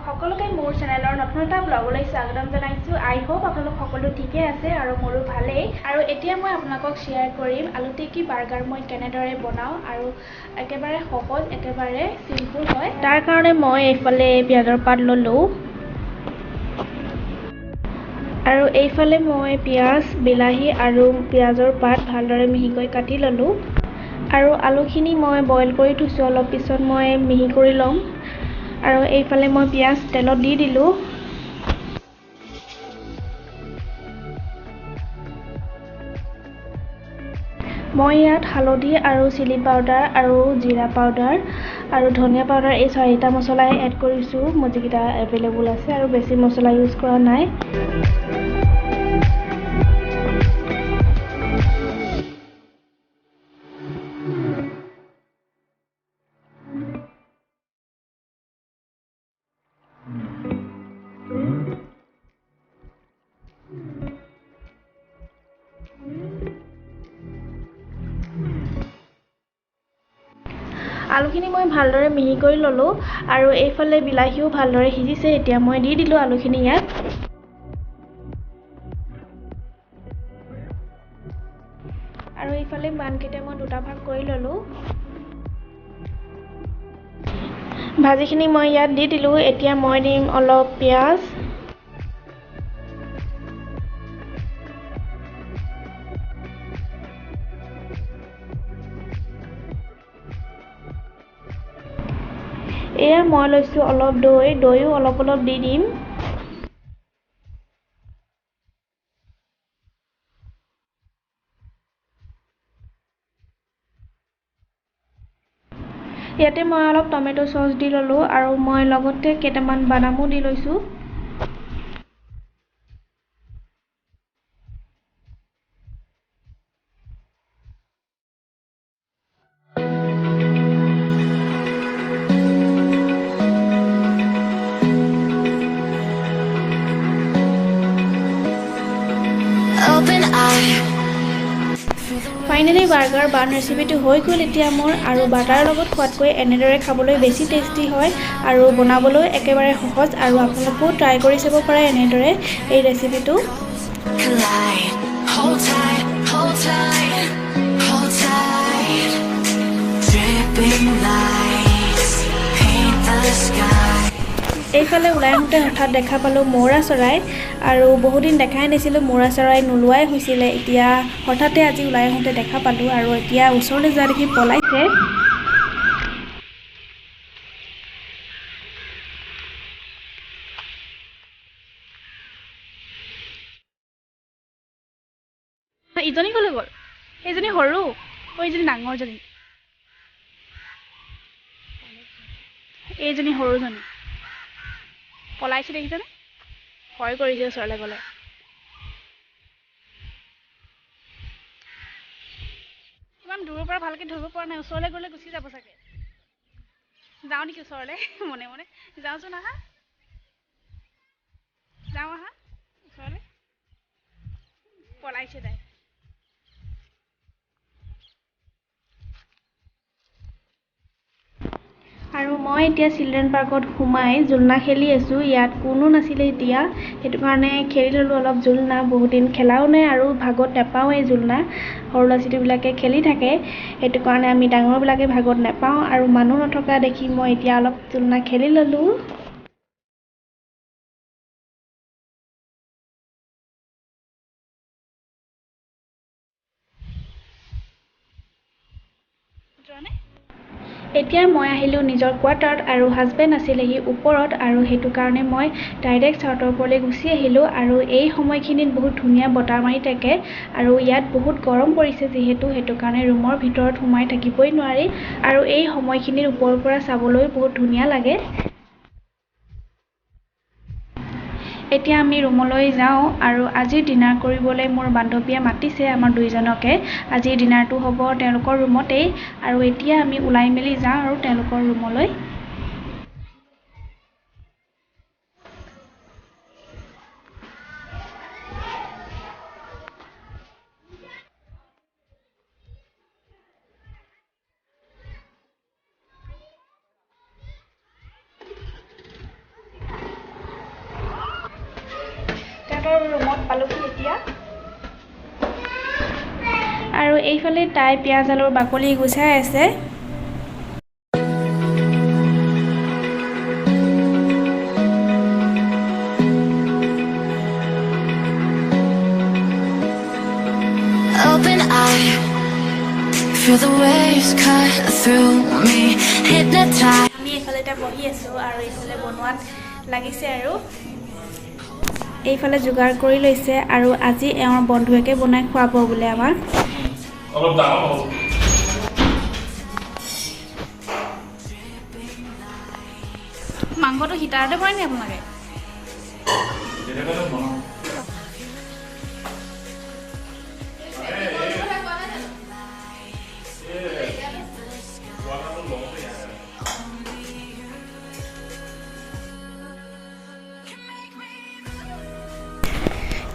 সকলোকে মোৰ চেনেলৰ নতুন এটা ব্লগলৈ স্বাগতম জনাইছোঁ। আই হোপ আপোনালোক সকলো ঠিকে আছে আৰু মোৰো ভালেই। আৰু এতিয়া মই আপোনালোকক শ্বেয়াৰ কৰিম আলু টিকি বাৰ্গাৰ মই কেনেদৰে বনাওঁ আৰু একেবাৰে সহজ, একেবাৰে চিম্পুল হয়। তাৰ কাৰণে মই এইফালে পিঁয়াজৰ পাত ল'লোঁ আৰু এইফালে মই পিঁয়াজ, বিলাহী আৰু পিঁয়াজৰ পাত ভালদৰে মিহিকৈ কাটি ল'লোঁ আৰু আলুখিনি মই বইল কৰি থৈছোঁ। অলপ পিছত মই মিহি কৰি ল'ম আৰু এইফালে মই পিঁয়াজ তেলত দি দিলোঁ। মই ইয়াত হালধি আৰু চিলি পাউডাৰ আৰু জিৰা পাউডাৰ আৰু ধনিয়া পাউডাৰ এই 4টা মছলাই এড কৰিছোঁ, মোৰ যিকেইটা এভেইলেবল আছে আৰু বেছি মছলা ইউজ কৰা নাই। আলুখিনি মই ভালদৰে মিহি কৰি ল'লোঁ আৰু এইফালে বিলাহীও ভালদৰে সিজিছে। এতিয়া মই দি দিলোঁ আলুখিনি ইয়াত। আৰু এইফালে মানকেইটা মই 2টা ভাগ কৰি ল'লোঁ। ভাজিখিনি মই ইয়াত দি দিলোঁ। এতিয়া মই দিম অলপ পিঁয়াজ, এয়া মই লৈছোঁ অলপ দৈও অলপ অলপ দি দিম। ইয়াতে মই অলপ টমেটো চচ দি ল'লোঁ আৰু মই লগতে কেইটামান বাদামো দি লৈছোঁ। ফাইনেলি বাৰ্গাৰ বান ৰেচিপিটো হৈ গ'ল এতিয়া মোৰ, আৰু বাটাৰৰ লগত খোৱাতকৈ এনেদৰে খাবলৈ বেছি টেষ্টি হয় আৰু বনাবলৈ একেবাৰে সহজ। আৰু আপোনালোকেও ট্ৰাই কৰি চাব পাৰে এনেদৰে এই ৰেচিপিটো। এইফালে ওলাই আহোঁতে হঠাৎ দেখা পালোঁ মৌৰা চৰাই, আৰু বহুদিন দেখাই নাছিলোঁ, মৌৰা চৰাই নোলোৱাই হৈছিলে। এতিয়া হঠাতে আজি ওলাই আহোঁতে দেখা পালোঁ আৰু এতিয়া ওচৰলৈ যোৱা দেখি পলাইছে। ইজনী ক'লৈ গ'ল? এইজনী সৰু, এইজনী ডাঙৰজনী, এইজনী সৰুজনী পলাইছে, দেখিছেনে? ভয় কৰিছে ওচৰলৈ গ'লে। ইমান দূৰৰ পৰা ভালকৈ ধৰিব পৰা নাই, ওচৰলৈ গ'লে গুচি যাব চাগে। যাওঁ নেকি ওচৰলৈ? মনে মনে যাওঁচোন, আহা, যাওঁ আহা ওচৰলৈ। পলাইছে তাই। আৰু মই এতিয়া চিলড্ৰেন পাৰ্কত সোমাই জোলনা খেলি আছোঁ। ইয়াত কোনো নাছিলে এতিয়া, সেইটো কাৰণে খেলি ল'লোঁ অলপ জোলনা। বহুত দিন খেলাও নাই আৰু ভাগত নাপাওঁ এই জোলনা। সৰু ল'ৰা ছোৱালীবিলাকে খেলি থাকে, সেইটো কাৰণে আমি ডাঙৰবিলাকে ভাগত নাপাওঁ। আৰু মানুহ নথকা দেখি মই এতিয়া অলপ জোলনা খেলি ল'লোঁ। এতিয়া মই আহিলোঁ নিজৰ কোৱাৰ্টাৰত আৰু হাজবেণ্ড আছিলেহি ওপৰত, আৰু সেইটো কাৰণে মই ডাইৰেক্ট চাৰ্টৰ ওপৰলৈ গুচি আহিলোঁ। আৰু এই সময়খিনিত বহুত ধুনীয়া বতাহ মাৰি থাকে আৰু ইয়াত বহুত গৰম পৰিছে যিহেতু, সেইটো কাৰণে ৰুমৰ ভিতৰত সোমাই থাকিবই নোৱাৰি। আৰু এই সময়খিনিত ওপৰৰ পৰা চাবলৈ বহুত ধুনীয়া লাগে। এতিয়া আমি ৰুমলৈ যাওঁ আৰু আজি ডিনাৰ কৰিবলৈ মোৰ বান্ধৱীয়ে মাতিছে আমাৰ দুইজনকে। আজি ডিনাৰটো হ'ব তেওঁলোকৰ ৰুমতেই, আৰু এতিয়া আমি ওলাই মেলি যাওঁ আৰু তেওঁলোকৰ ৰুমলৈ। এইফালে তাই পিঁয়াজ আলুৰ বাকলি গুচাই আছে। Open eye, feel the waves cut through me, hypnotized. আমি এইফালে এটা বহি আছোঁ আৰু এইফালে বনোৱাত লাগিছে আৰু এইফালে যোগাৰ কৰি লৈছে আৰু আজি এওঁৰ বন্ধুৱেকে বনাই খুৱাব বোলে আমাক। মাংসটো হিটাৰতে বনাই নি আপোনালোকে?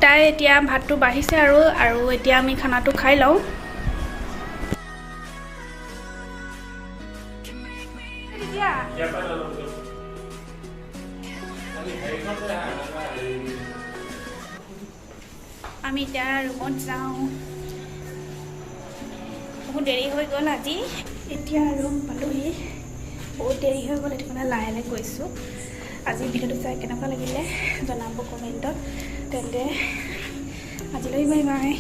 তাই এতিয়া ভাতটো বাঢ়িছে আৰু এতিয়া আমি খানাটো খাই লওঁ। আমি এতিয়া ৰুমত যাওঁ। বহুত দেৰি হৈ গ'ল আজি, এতিয়া ৰুম পালোহি। বহুত দেৰি হৈ গ'ল, সেইটো কাৰণে লাহে লাহে গৈছোঁ। আজি ভিডিঅ'টো চাই কেনেকুৱা লাগিলে জনাব কমেণ্টত। তেন্তে আজিলৈ বাই বাই।